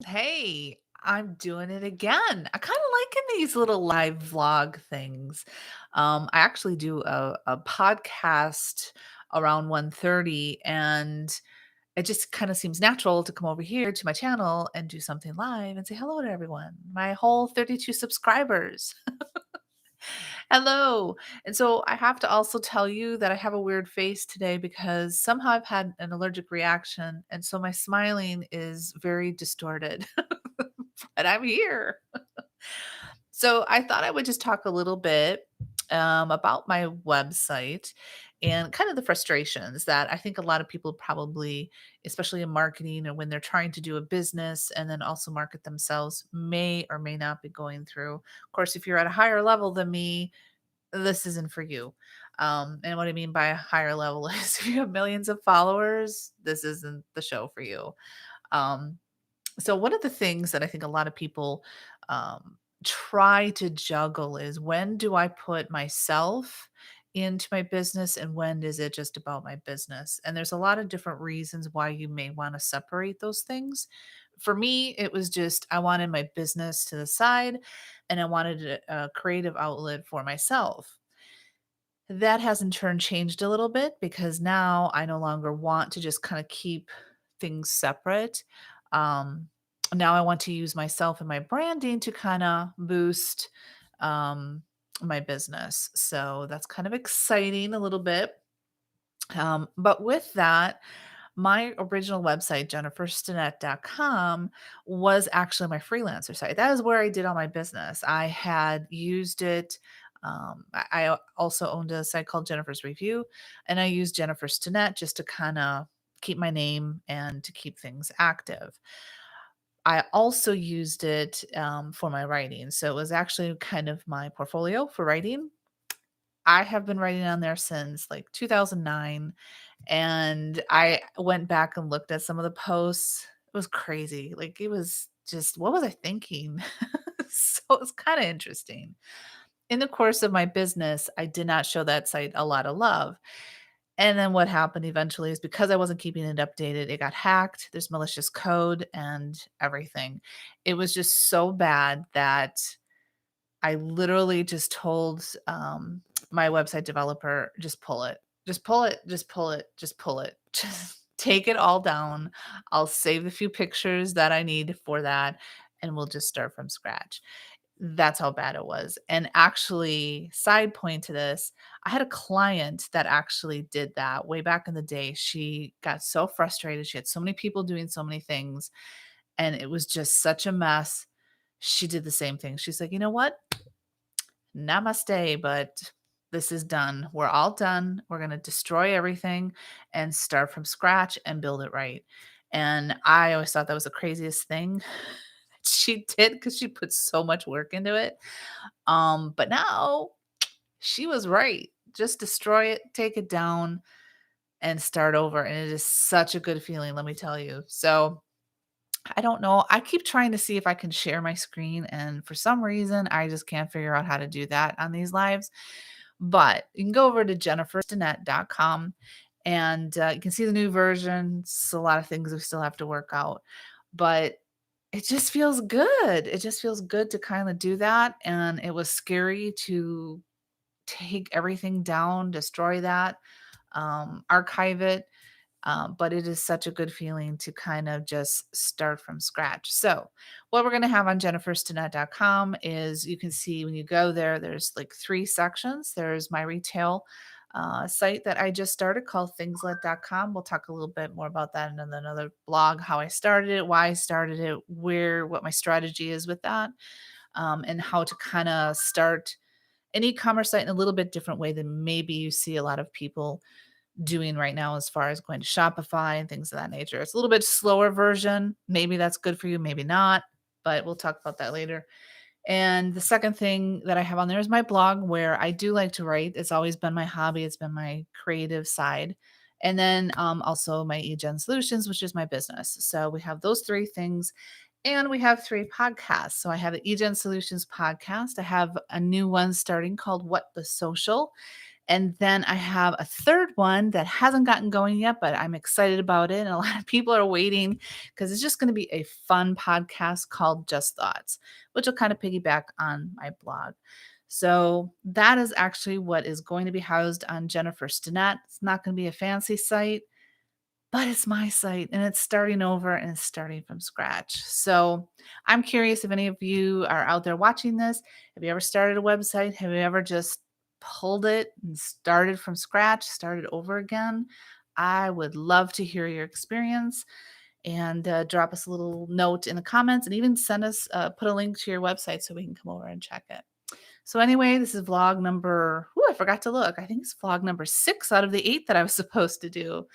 Hey, I'm doing it again. I kind of liking these little live vlog things. I actually do a podcast around 1:30, and it just kind of seems natural to come over here to my channel and do something live and say hello to everyone, my whole 32 subscribers. Hello. And so I have to also tell you that I have a weird face today because somehow I've had an allergic reaction. And so my smiling is very distorted. But I'm here. So I thought I would just talk a little bit about my website and kind of the frustrations that I think a lot of people probably, especially in marketing and when they're trying to do a business and then also market themselves, may or may not be going through. Of course, if you're at a higher level than me, this isn't for you. And what I mean by a higher level is if you have millions of followers, this isn't the show for you. Um, so one of the things that I think a lot of people try to juggle is when do I put myself into my business and when is it just about my business? And there's a lot of different reasons why you may want to separate those things. For me, it was just I wanted my business to the side and I wanted a creative outlet for myself. That has in turn changed a little bit because now I no longer want to just kind of keep things separate. Um, Now I want to use myself and my branding to kind of boost um, my business. So that's kind of exciting a little bit. But with that, my original website, jenniferstinnett.com, was actually my freelancer site. That is where I did all my business. I had used it. I also owned a site called Jennifer's Review, and I used Jennifer Stinnett just to kind of keep my name and to keep things active. I also used it for my writing. So it was actually kind of my portfolio for writing. I have been writing on there since like 2009, and I went back and looked at some of the posts. It was crazy. Like, it was just, what was I thinking? So it's kind of interesting. In the course of my business, I did not show that site a lot of love. And then what happened eventually is because I wasn't keeping it updated, it got hacked. There's malicious code and everything. It was just so bad that I literally just told, my website developer, "Just pull it. Just pull it. Just pull it. Just pull it. Just take it all down. I'll save the few pictures that I need for that, and we'll just start from scratch." That's how bad it was. And actually, side point to this, I had a client that actually did that way back in the day. She got so frustrated. She had so many people doing so many things, and it was just such a mess. She did the same thing. She's like, "You know what? Namaste, but this is done. We're all done. We're going to destroy everything and start from scratch and build it right." And I always thought that was the craziest thing she did because she put so much work into it. But now she was right. Just destroy it, take it down, and start over. And it is such a good feeling, let me tell you. So I don't know. I keep trying to see if I can share my screen, and for some reason, I just can't figure out how to do that on these lives. But you can go over to jenniferstinnett.com and you can see the new version. It's a lot of things we still have to work out, but it just feels good. It just feels good to kind of do that. And it was scary to take everything down, destroy that, archive it, but it is such a good feeling to kind of just start from scratch. So, what we're going to have on jenniferstinnett.com is you can see when you go there, there's like three sections. There's my retail site that I just started called thingslet.com. We'll talk a little bit more about that in another blog, how I started it, why I started it, what my strategy is with that, and how to kind of start an e-commerce site in a little bit different way than maybe you see a lot of people doing right now as far as going to Shopify and things of that nature. It's a little bit slower version. Maybe that's good for you, maybe not, but we'll talk about that later. And the second thing that I have on there is my blog where I do like to write. It's always been my hobby, it's been my creative side. And then also my eGen Solutions, which is my business. So we have those three things. And we have three podcasts. So I have the eGen Solutions podcast. I have a new one starting called What the Social. And then I have a third one that hasn't gotten going yet, but I'm excited about it. And a lot of people are waiting because it's just going to be a fun podcast called Just Thoughts, which will kind of piggyback on my blog. So that is actually what is going to be housed on Jennifer Stinnett. It's not going to be a fancy site, but it's my site and it's starting over and it's starting from scratch. So I'm curious if any of you are out there watching this. Have you ever started a website? Have you ever just pulled it and started from scratch, started over again? I would love to hear your experience and drop us a little note in the comments and even send us, put a link to your website so we can come over and check it. So anyway, this is vlog number, I forgot to look. I think it's vlog number 6 out of the 8 that I was supposed to do.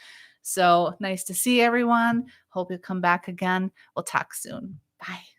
So nice to see everyone. Hope you come back again. We'll talk soon. Bye.